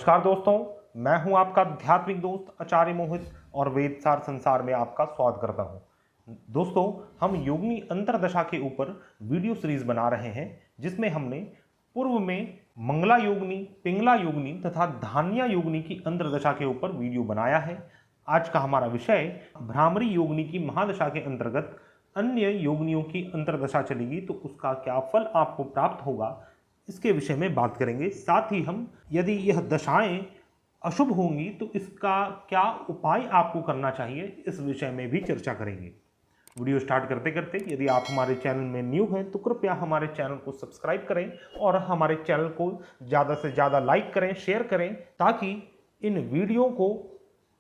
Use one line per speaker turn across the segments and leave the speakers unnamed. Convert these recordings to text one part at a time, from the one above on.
नमस्कार दोस्तों, मैं हूं आपका आध्यात्मिक दोस्त आचार्य मोहित और वेदसार संसार में आपका स्वागत करता हूं। दोस्तों, हम योगिनी अंतरदशा के ऊपर वीडियो सीरीज बना रहे हैं, जिसमें हमने पूर्व में मंगला योगिनी, पिंगला योगिनी तथा धान्या योगिनी की अंतरदशा के ऊपर वीडियो बनाया है। आज का हमारा विषय भ्रामरी योगिनी की महादशा के अंतर्गत अन्य योगिनियों की अंतरदशा चलेगी तो उसका क्या फल आपको प्राप्त होगा, इसके विषय में बात करेंगे। साथ ही हम यदि यह दशाएं अशुभ होंगी तो इसका क्या उपाय आपको करना चाहिए, इस विषय में भी चर्चा करेंगे। वीडियो स्टार्ट करते करते यदि आप हमारे चैनल में न्यू हैं तो कृपया हमारे चैनल को सब्सक्राइब करें और हमारे चैनल को ज़्यादा से ज़्यादा लाइक करें, शेयर करें, ताकि इन वीडियो को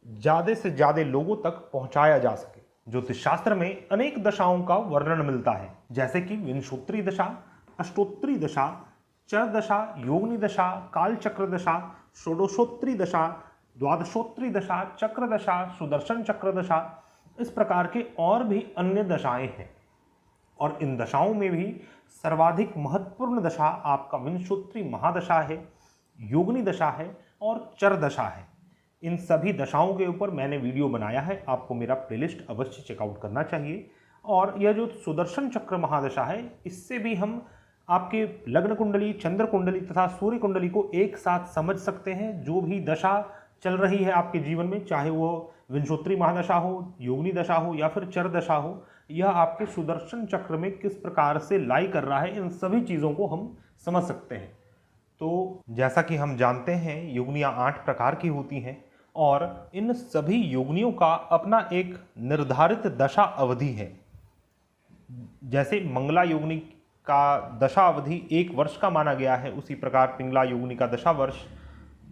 ज़्यादा से ज़्यादा लोगों तक पहुँचाया जा सके। ज्योतिष शास्त्र में अनेक दशाओं का वर्णन मिलता है, जैसे कि विंशोत्तरी दशा, अष्टोत्तरी दशा, चर दशा, योगिनी दशा, कालचक्र दशा, षोडशोत्तरी दशा, द्वादशोत्तरी दशा, चक्र दशा, सुदर्शन चक्र दशा, इस प्रकार के और भी अन्य दशाएं हैं। और इन दशाओं में भी सर्वाधिक महत्वपूर्ण दशा आपका विंशोत्तरी महादशा है, योगिनी दशा है और चर दशा है। इन सभी दशाओं के ऊपर मैंने वीडियो बनाया है, आपको मेरा प्लेलिस्ट अवश्य चेकआउट करना चाहिए। और यह जो सुदर्शन चक्र महादशा है, इससे भी हम आपके लग्न कुंडली, चंद्र कुंडली तथा सूर्य कुंडली को एक साथ समझ सकते हैं। जो भी दशा चल रही है आपके जीवन में, चाहे वो विंशोत्तरी महादशा हो, योगिनी दशा हो या फिर चर दशा हो, यह आपके सुदर्शन चक्र में किस प्रकार से लाई कर रहा है, इन सभी चीज़ों को हम समझ सकते हैं। तो जैसा कि हम जानते हैं, योगिनियाँ 8 प्रकार की होती हैं और इन सभी योगिनियों का अपना एक निर्धारित दशा अवधि है। जैसे मंगला योगिनी का दशा अवधि 1 वर्ष का माना गया है, उसी प्रकार पिंगला योगिनी का दशा वर्ष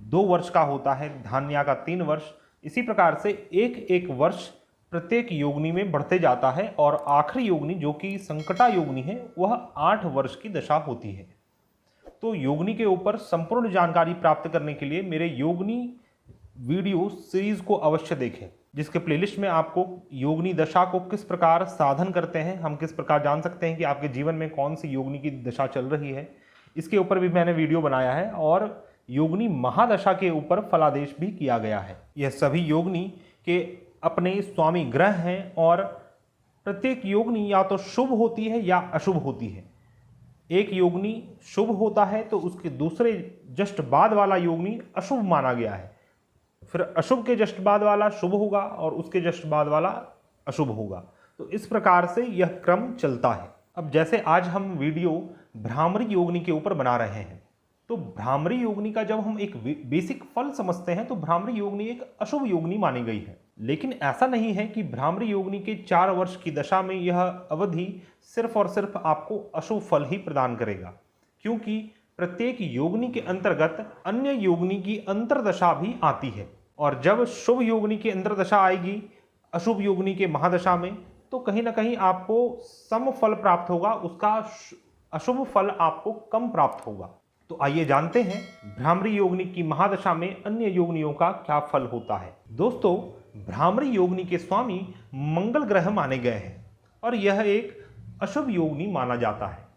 2 वर्ष का होता है, धान्या का 3 वर्ष। इसी प्रकार से एक वर्ष प्रत्येक योगिनी में बढ़ते जाता है और आखिरी योगिनी जो कि संकटा योगिनी है, वह 8 वर्ष की दशा होती है। तो योगिनी के ऊपर संपूर्ण जानकारी प्राप्त करने के लिए मेरे योगिनी वीडियो सीरीज को अवश्य देखें, जिसके प्लेलिस्ट में आपको योगिनी दशा को किस प्रकार साधन करते हैं, हम किस प्रकार जान सकते हैं कि आपके जीवन में कौन सी योगिनी की दशा चल रही है, इसके ऊपर भी मैंने वीडियो बनाया है। और योगिनी महादशा के ऊपर फलादेश भी किया गया है। यह सभी योगिनी के अपने स्वामी ग्रह हैं और प्रत्येक योगिनी या तो शुभ होती है या अशुभ होती है। एक योगिनी शुभ होता है तो उसके दूसरे जस्ट बाद वाला योगिनी अशुभ माना गया है, फिर अशुभ के जस्ट बाद वाला शुभ होगा और उसके जस्ट बाद वाला अशुभ होगा। तो इस प्रकार से यह क्रम चलता है। अब जैसे आज हम वीडियो भ्रामरी योगिनी के ऊपर बना रहे हैं, तो भ्रामरी योगिनी का जब हम एक बेसिक फल समझते हैं तो भ्रामरी योगिनी एक अशुभ योगिनी मानी गई है। लेकिन ऐसा नहीं है कि भ्रामरी योगिनी के 4 वर्ष की दशा में यह अवधि सिर्फ और सिर्फ आपको अशुभ फल ही प्रदान करेगा, क्योंकि प्रत्येक योगिनी के अंतर्गत अन्य योगिनी की अंतरदशा भी आती है। और जब शुभ योगिनी की अंतरदशा आएगी अशुभ योगिनी के महादशा में, तो कहीं ना कहीं आपको सम फल प्राप्त होगा, उसका अशुभ फल आपको कम प्राप्त होगा। तो आइए जानते हैं भ्रामरी योगिनी की महादशा में अन्य योगिनियों का क्या फल होता है। दोस्तों, भ्रामरी योगिनी के स्वामी मंगल ग्रह माने गए हैं और यह एक अशुभ योगिनी माना जाता है।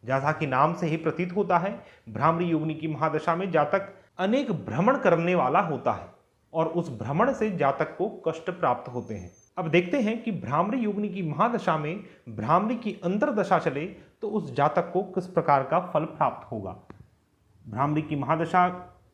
जैसा कि नाम से ही प्रतीत होता है, भ्रामरी योगिनी की महादशा में जातक अनेक भ्रमण करने वाला होता है और उस भ्रमण से जातक को कष्ट प्राप्त होते हैं। अब देखते हैं कि भ्रामरी योगिनी की महादशा में भ्रामरी की अंतरदशा चले तो उस जातक को किस प्रकार का फल प्राप्त होगा। भ्रामरी की महादशा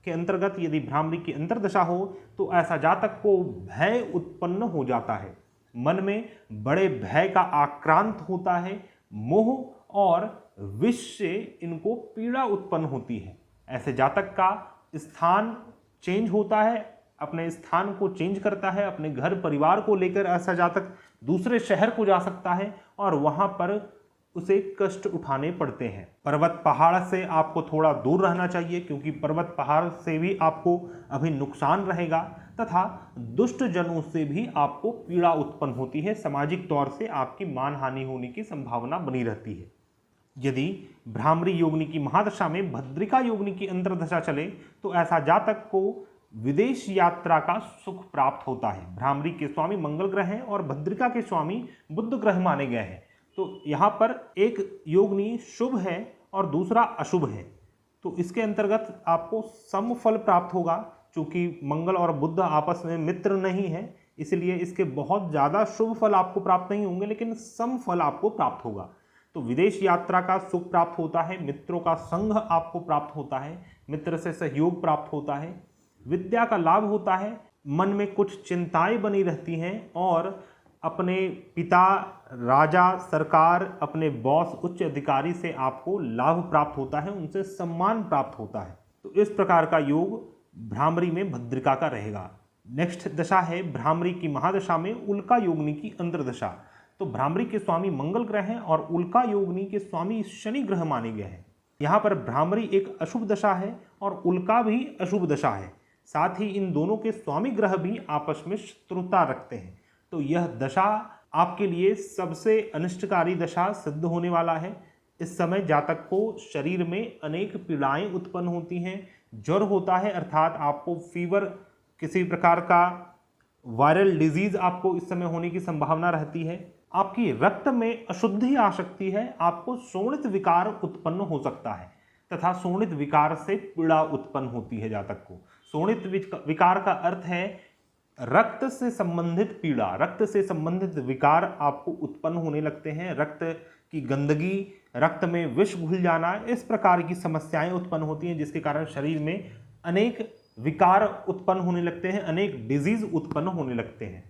के अंतर्गत यदि भ्रामरी की अंतरदशा हो तो ऐसा जातक को भय उत्पन्न हो जाता है, मन में बड़े भय का आक्रांत होता है, मोह और विष से इनको पीड़ा उत्पन्न होती है। ऐसे जातक का स्थान चेंज होता है, अपने स्थान को चेंज करता है, अपने घर परिवार को लेकर ऐसा जातक दूसरे शहर को जा सकता है और वहां पर उसे कष्ट उठाने पड़ते हैं। पर्वत पहाड़ से आपको थोड़ा दूर रहना चाहिए, क्योंकि पर्वत पहाड़ से भी आपको अभी नुकसान रहेगा तथा दुष्ट जनों से भी आपको पीड़ा उत्पन्न होती है। सामाजिक तौर से आपकी मानहानि होने की संभावना बनी रहती है। यदि भ्रामरी योगिनी की महादशा में भद्रिका योगिनी की अंतरदशा चले तो ऐसा जातक को विदेश यात्रा का सुख प्राप्त होता है। भ्रामरी के स्वामी मंगल ग्रह हैं और भद्रिका के स्वामी बुध ग्रह माने गए हैं। तो यहाँ पर एक योगिनी शुभ है और दूसरा अशुभ है। तो इसके अंतर्गत आपको सम फल प्राप्त होगा। चूंकि मंगल और बुध आपस में मित्र नहीं है, इसलिए इसके बहुत ज़्यादा शुभ फल आपको प्राप्त नहीं होंगे, लेकिन सम फल आपको प्राप्त होगा। तो विदेश यात्रा का सुख प्राप्त होता है, मित्रों का संग आपको प्राप्त होता है, मित्र से सहयोग प्राप्त होता है, विद्या का लाभ होता है, मन में कुछ चिंताएं बनी रहती हैं और अपने पिता, राजा, सरकार, अपने बॉस, उच्च अधिकारी से आपको लाभ प्राप्त होता है, उनसे सम्मान प्राप्त होता है। तो इस प्रकार का योग भ्रामरी में भद्रिका का रहेगा। नेक्स्ट दशा है भ्रामरी की महादशा में उल्का योगिनी की अंतर्दशा। तो भ्रामरी के स्वामी मंगल ग्रह हैं और उल्का योगिनी के स्वामी शनि ग्रह माने गए हैं। यहाँ पर भ्रामरी एक अशुभ दशा है और उल्का भी अशुभ दशा है। साथ ही इन दोनों के स्वामी ग्रह भी आपस में शत्रुता रखते हैं। तो यह दशा आपके लिए सबसे अनिष्टकारी दशा सिद्ध होने वाला है। इस समय जातक को शरीर में अनेक पीड़ाएं उत्पन्न होती हैं, ज्वर होता है, अर्थात आपको फीवर, किसी प्रकार का वायरल डिजीज आपको इस समय होने की संभावना रहती है। आपकी रक्त में अशुद्धि आ सकती है, आपको शोणित विकार उत्पन्न हो सकता है तथा शोणित विकार से पीड़ा उत्पन्न होती है जातक को। शोणित विकार का अर्थ है रक्त से संबंधित पीड़ा, रक्त से संबंधित विकार आपको उत्पन्न होने लगते हैं। रक्त की गंदगी, रक्त में विष घुल जाना, इस प्रकार की समस्याएं उत्पन्न होती हैं, जिसके कारण शरीर में अनेक विकार उत्पन्न होने लगते हैं, अनेक डिजीज उत्पन्न होने लगते हैं।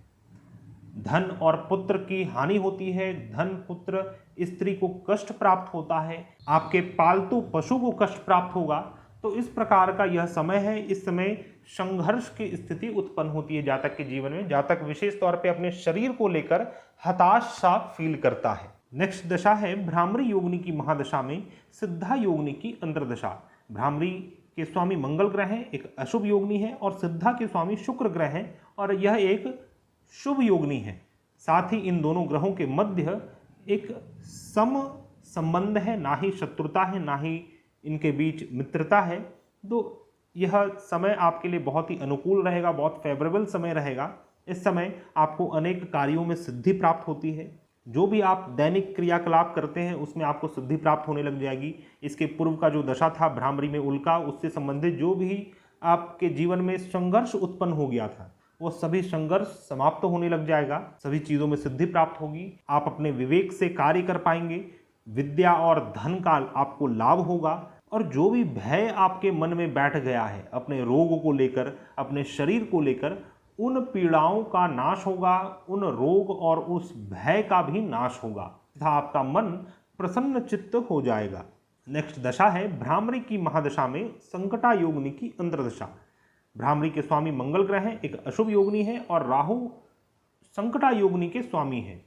धन और पुत्र की हानि होती है, धन, पुत्र, स्त्री को कष्ट प्राप्त होता है, आपके पालतू पशु को कष्ट प्राप्त होगा। तो इस प्रकार का यह समय है। इस समय संघर्ष की स्थिति उत्पन्न होती है जातक के जीवन में। जातक विशेष तौर पे अपने शरीर को लेकर हताश सा फील करता है। नेक्स्ट दशा है भ्रामरी योगिनी की महादशा में सिद्धा योगिनी की अंतर्दशा। भ्रामरी के स्वामी मंगल ग्रह हैं, एक अशुभ योगिनी है, और सिद्धा के स्वामी शुक्र ग्रह हैं और यह एक शुभ योगिनी है। साथ ही इन दोनों ग्रहों के मध्य एक सम संबंध है, ना ही शत्रुता है, ना ही इनके बीच मित्रता है। तो यह समय आपके लिए बहुत ही अनुकूल रहेगा, बहुत फेवरेबल समय रहेगा। इस समय आपको अनेक कार्यों में सिद्धि प्राप्त होती है। जो भी आप दैनिक क्रियाकलाप करते हैं उसमें आपको सिद्धि प्राप्त होने लग जाएगी। इसके पूर्व का जो दशा था भ्रामरी में उल्का, उससे संबंधित जो भी आपके जीवन में संघर्ष उत्पन्न हो गया था, वो सभी संघर्ष समाप्त होने लग जाएगा। सभी चीज़ों में सिद्धि प्राप्त होगी। आप अपने विवेक से कार्य कर पाएंगे। विद्या और धन का आपको लाभ होगा। और जो भी भय आपके मन में बैठ गया है अपने रोग को लेकर, अपने शरीर को लेकर, उन पीड़ाओं का नाश होगा, उन रोग और उस भय का भी नाश होगा तथा आपका मन प्रसन्न चित्त हो जाएगा। नेक्स्ट दशा है भ्रामरी की महादशा में संकटा योगिनी की अंतर्दशा। भ्रामरी के स्वामी मंगल ग्रह हैं, एक अशुभ योगिनी है, और राहु संकटा योगिनी के स्वामी है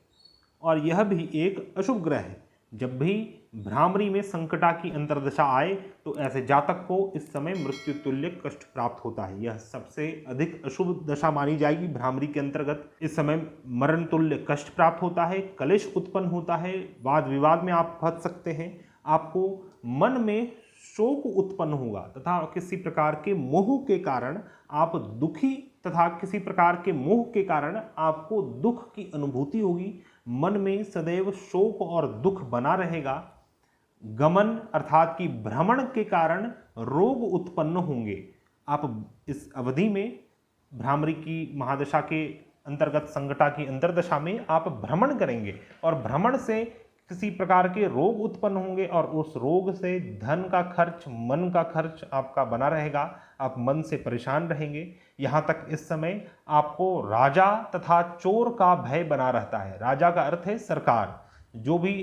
और यह भी एक अशुभ ग्रह है। जब भी भ्रामरी में संकटा की अंतर्दशा आए तो ऐसे जातक को इस समय मृत्यु तुल्य कष्ट प्राप्त होता है। यह सबसे अधिक अशुभ दशा मानी जाएगी भ्रामरी के अंतर्गत। इस समय मरण तुल्य कष्ट प्राप्त होता है, कलेश उत्पन्न होता है, वाद विवाद में आप फंस सकते हैं, आपको मन में शोक उत्पन्न होगा तथा किसी प्रकार के मोह के कारण आप दुखी, तथा किसी प्रकार के मोह के कारण आपको दुख की अनुभूति होगी। मन में सदैव शोक और दुख बना रहेगा। गमन अर्थात कि भ्रमण के कारण रोग उत्पन्न होंगे। आप इस अवधि में भ्रामरी की महादशा के अंतर्गत संकटा की अंतर्दशा में आप भ्रमण करेंगे और भ्रमण से किसी प्रकार के रोग उत्पन्न होंगे और उस रोग से धन का खर्च, मन का खर्च आपका बना रहेगा। आप मन से परेशान रहेंगे। यहाँ तक इस समय आपको राजा तथा चोर का भय बना रहता है। राजा का अर्थ है सरकार। जो भी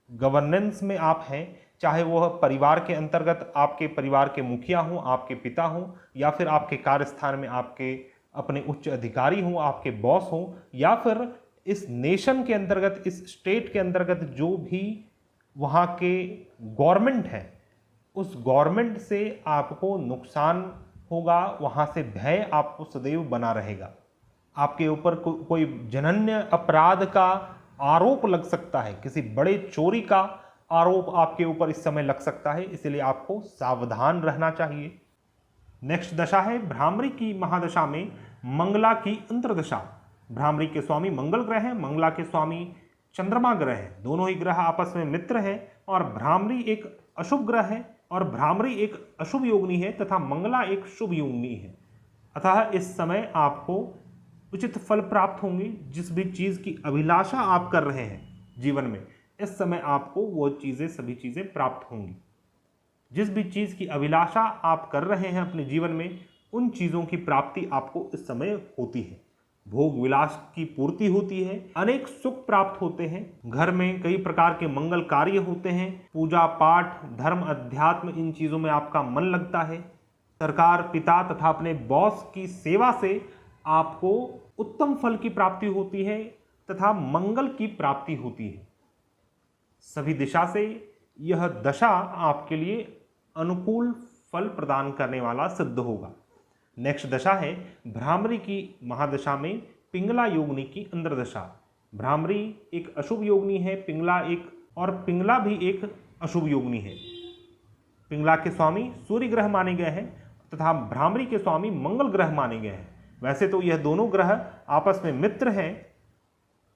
गवर्नेंस में आप हैं, चाहे वह परिवार के अंतर्गत आपके परिवार के मुखिया हों, आपके पिता हों, या फिर आपके कार्यस्थान में आपके अपने उच्च अधिकारी हों, आपके बॉस हों, या फिर इस नेशन के अंतर्गत, इस स्टेट के अंतर्गत जो भी वहाँ के गवर्नमेंट है, उस गवर्नमेंट से आपको नुकसान होगा। वहाँ से भय आपको सदैव बना रहेगा। आपके ऊपर कोई जघन्य अपराध का आरोप लग सकता है, किसी बड़े चोरी का आरोप आपके ऊपर इस समय लग सकता है, इसलिए आपको सावधान रहना चाहिए। नेक्स्ट दशा है भ्रामरी की महादशा में मंगला की अंतर्दशा। भ्रामरी के स्वामी मंगल ग्रह हैं, मंगला के स्वामी चंद्रमा ग्रह हैं। दोनों ही ग्रह आपस में मित्र हैं और भ्रामरी एक अशुभ ग्रह है, और भ्रामरी एक अशुभ योगिनी है तथा मंगला एक शुभ योगिनी है। अतः इस समय आपको उचित फल प्राप्त होंगे। जिस भी चीज़ की अभिलाषा आप कर रहे हैं जीवन में, इस समय आपको वो चीज़ें, सभी चीज़ें प्राप्त होंगी। जिस भी चीज़ की अभिलाषा आप कर रहे हैं अपने जीवन में, उन चीज़ों की प्राप्ति आपको इस समय होती है। भोग विलास की पूर्ति होती है, अनेक सुख प्राप्त होते हैं, घर में कई प्रकार के मंगल कार्य होते हैं, पूजा पाठ, धर्म, अध्यात्म, इन चीज़ों में आपका मन लगता है। सरकार, पिता तथा अपने बॉस की सेवा से आपको उत्तम फल की प्राप्ति होती है तथा मंगल की प्राप्ति होती है। सभी दिशा से यह दशा आपके लिए अनुकूल फल प्रदान करने वाला सिद्ध होगा। नेक्स्ट दशा है भ्रामरी की महादशा में पिंगला योगिनी की अंतर्दशा। भ्रामरी एक अशुभ योगिनी है, पिंगला भी एक अशुभ योगिनी है। पिंगला के स्वामी सूर्य ग्रह माने गए हैं तथा भ्रामरी के स्वामी मंगल ग्रह माने गए हैं। वैसे तो यह दोनों ग्रह आपस में मित्र हैं,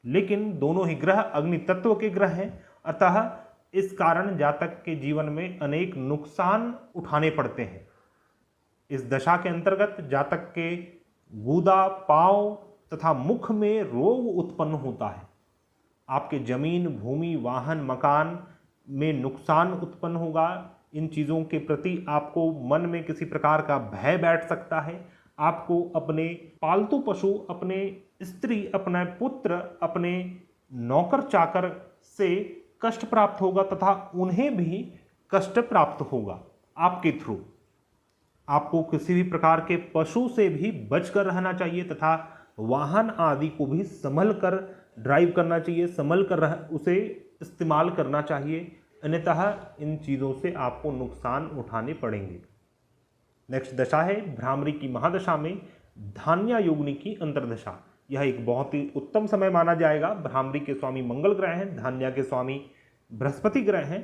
लेकिन दोनों ही ग्रह अग्नि तत्व के ग्रह हैं। अतः इस कारण जातक के जीवन में अनेक नुकसान उठाने पड़ते हैं। इस दशा के अंतर्गत जातक के गूदा, पांव तथा मुख में रोग उत्पन्न होता है। आपके जमीन, भूमि, वाहन, मकान में नुकसान उत्पन्न होगा। इन चीज़ों के प्रति आपको मन में किसी प्रकार का भय बैठ सकता है। आपको अपने पालतू पशु, अपने स्त्री, अपने पुत्र, अपने नौकर चाकर से कष्ट प्राप्त होगा तथा उन्हें भी कष्ट प्राप्त होगा आपके थ्रू। आपको किसी भी प्रकार के पशु से भी बचकर रहना चाहिए तथा वाहन आदि को भी संभल कर ड्राइव करना चाहिए, संभल कर उसे इस्तेमाल करना चाहिए, अन्यतः इन चीज़ों से आपको नुकसान उठाने पड़ेंगे। नेक्स्ट दशा है भ्रामरी की महादशा में धान्या योगिनी की अंतर्दशा। यह एक बहुत ही उत्तम समय माना जाएगा। भ्रामरी के स्वामी मंगल ग्रह हैं, धान्या के स्वामी बृहस्पति ग्रह हैं।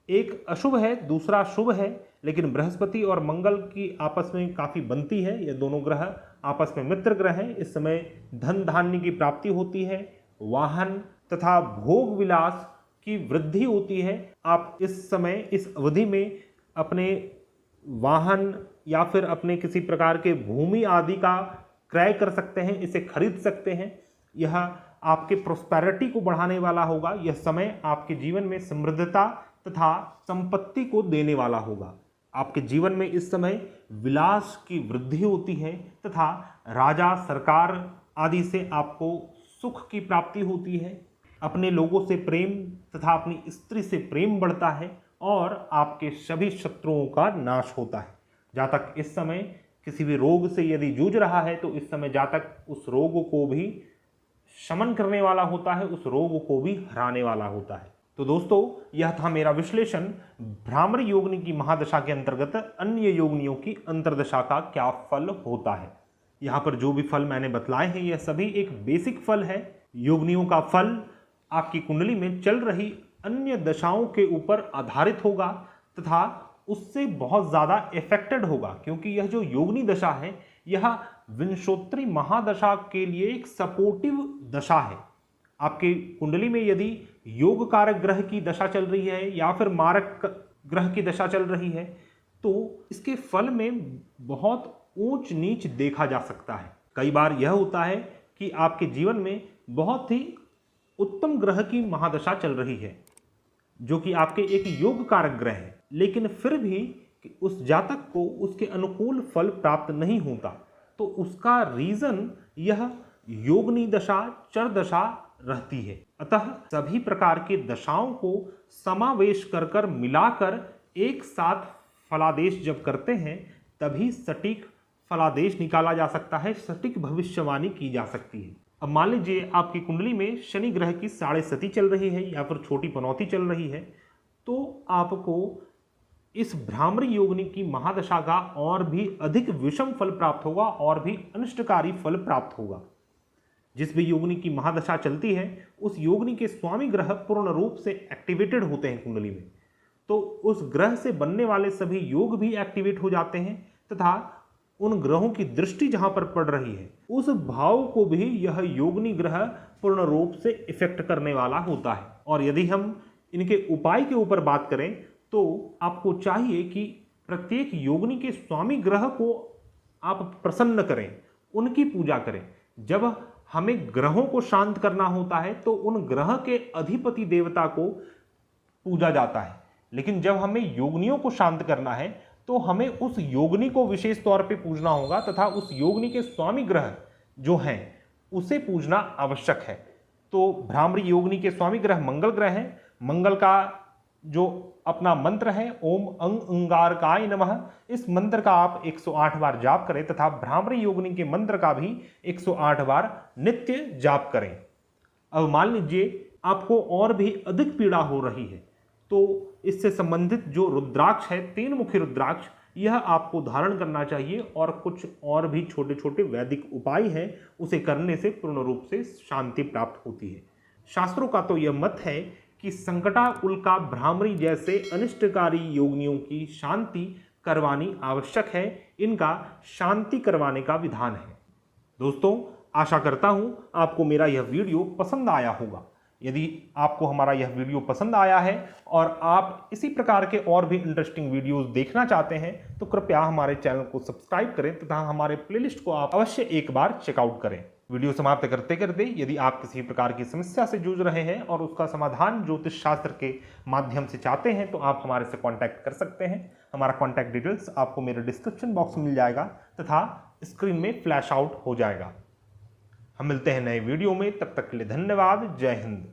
एक अशुभ है, दूसरा शुभ है, लेकिन बृहस्पति और मंगल की आपस में काफ़ी बनती है। ये दोनों ग्रह आपस में मित्र ग्रह हैं। इस समय धन धान्य की प्राप्ति होती है, वाहन तथा भोग विलास की वृद्धि होती है। आप इस समय, इस अवधि में अपने वाहन या फिर अपने किसी प्रकार के भूमि आदि का क्रय कर सकते हैं, इसे खरीद सकते हैं। यह आपके प्रोस्पेरिटी को बढ़ाने वाला होगा। यह समय आपके जीवन में समृद्धता तथा संपत्ति को देने वाला होगा। आपके जीवन में इस समय विलास की वृद्धि होती है तथा राजा, सरकार आदि से आपको सुख की प्राप्ति होती है। अपने लोगों से प्रेम तथा अपनी स्त्री से प्रेम बढ़ता है और आपके सभी शत्रुओं का नाश होता है। जातक इस समय किसी भी रोग से यदि जूझ रहा है तो इस समय जातक उस रोग को भी शमन करने वाला होता है, उस रोग को भी हराने वाला होता है। तो दोस्तों, यह था मेरा विश्लेषण भ्रामरी योगिनी की महादशा के अंतर्गत अन्य योगिनियों की अंतर्दशा का क्या फल होता है। यहाँ पर जो भी फल मैंने बतलाए हैं यह सभी एक बेसिक फल है। योगिनियों का फल आपकी कुंडली में चल रही अन्य दशाओं के ऊपर आधारित होगा तथा उससे बहुत ज़्यादा इफेक्टेड होगा, क्योंकि यह जो योगिनी दशा है यह विंशोत्तरी महादशा के लिए एक सपोर्टिव दशा है। आपके कुंडली में यदि योग कारक ग्रह की दशा चल रही है या फिर मारक ग्रह की दशा चल रही है तो इसके फल में बहुत ऊंच नीच देखा जा सकता है। कई बार यह होता है कि आपके जीवन में बहुत ही उत्तम ग्रह की महादशा चल रही है जो कि आपके एक योग कारक ग्रह है, लेकिन फिर भी उस जातक को उसके अनुकूल फल प्राप्त नहीं होता। तो उसका रीजन यह योगिनी दशा, चर दशा रहती है। अतः सभी प्रकार के दशाओं को समावेश कर कर मिलाकर एक साथ फलादेश जब करते हैं तभी सटीक फलादेश निकाला जा सकता है, सटीक भविष्यवाणी की जा सकती है। अब मान लीजिए आपकी कुंडली में शनि ग्रह की साढ़े सती चल रही है या फिर छोटी पनौती चल रही है, तो आपको इस भ्रामरी योगिनी की महादशा का और भी अधिक विषम फल प्राप्त होगा और भी अनिष्टकारी फल प्राप्त होगा। जिस भी योगिनी की महादशा चलती है उस योगिनी के स्वामी ग्रह पूर्ण रूप से एक्टिवेटेड होते हैं कुंडली में, तो उस ग्रह से बनने वाले सभी योग भी एक्टिवेट हो जाते हैं तथा उन ग्रहों की दृष्टि जहां पर पड़ रही है उस भाव को भी यह योगिनी ग्रह पूर्ण रूप से इफेक्ट करने वाला होता है। और यदि हम इनके उपाय के ऊपर बात करें तो आपको चाहिए कि प्रत्येक योगिनी के स्वामी ग्रह को आप प्रसन्न करें, उनकी पूजा करें। जब हमें ग्रहों को शांत करना होता है तो उन ग्रह के अधिपति देवता को पूजा जाता है, लेकिन जब हमें योगिनियों को शांत करना है तो हमें उस योगिनी को विशेष तौर पे पूजना होगा तथा उस योगिनी के स्वामी ग्रह जो हैं उसे पूजना आवश्यक है। तो भ्रामरी योगिनी के स्वामी ग्रह मंगल ग्रह हैं। मंगल का जो अपना मंत्र है ओम अंगारकाय नमः, इस मंत्र का आप 108 बार जाप करें तथा भ्रामरी योगिनी के मंत्र का भी 108 बार नित्य जाप करें। अब मान लीजिए आपको और भी अधिक पीड़ा हो रही है तो इससे संबंधित जो रुद्राक्ष है, 3 मुखी रुद्राक्ष, यह आपको धारण करना चाहिए और कुछ और भी छोटे छोटे वैदिक उपाय हैं, उसे करने से पूर्ण रूप से शांति प्राप्त होती है। शास्त्रों का तो यह मत है कि संकटा, उल्का, भ्रामरी जैसे अनिष्टकारी योगिनियों की शांति करवानी आवश्यक है। इनका शांति करवाने का विधान है। दोस्तों, आशा करता हूं आपको मेरा यह वीडियो पसंद आया होगा। यदि आपको हमारा यह वीडियो पसंद आया है और आप इसी प्रकार के और भी इंटरेस्टिंग वीडियोस देखना चाहते हैं तो कृपया हमारे चैनल को सब्सक्राइब करें तथा हमारे प्लेलिस्ट को आप अवश्य एक बार चेकआउट करें। वीडियो समाप्त करते करते यदि आप किसी प्रकार की समस्या से जूझ रहे हैं और उसका समाधान ज्योतिष शास्त्र के माध्यम से चाहते हैं तो आप हमारे से कॉन्टैक्ट कर सकते हैं। हमारा कॉन्टैक्ट डिटेल्स आपको मेरे डिस्क्रिप्शन बॉक्स में मिल जाएगा तथा स्क्रीन में फ्लैश आउट हो जाएगा। हम मिलते हैं नए वीडियो में, तब तक के लिए धन्यवाद। जय हिंद।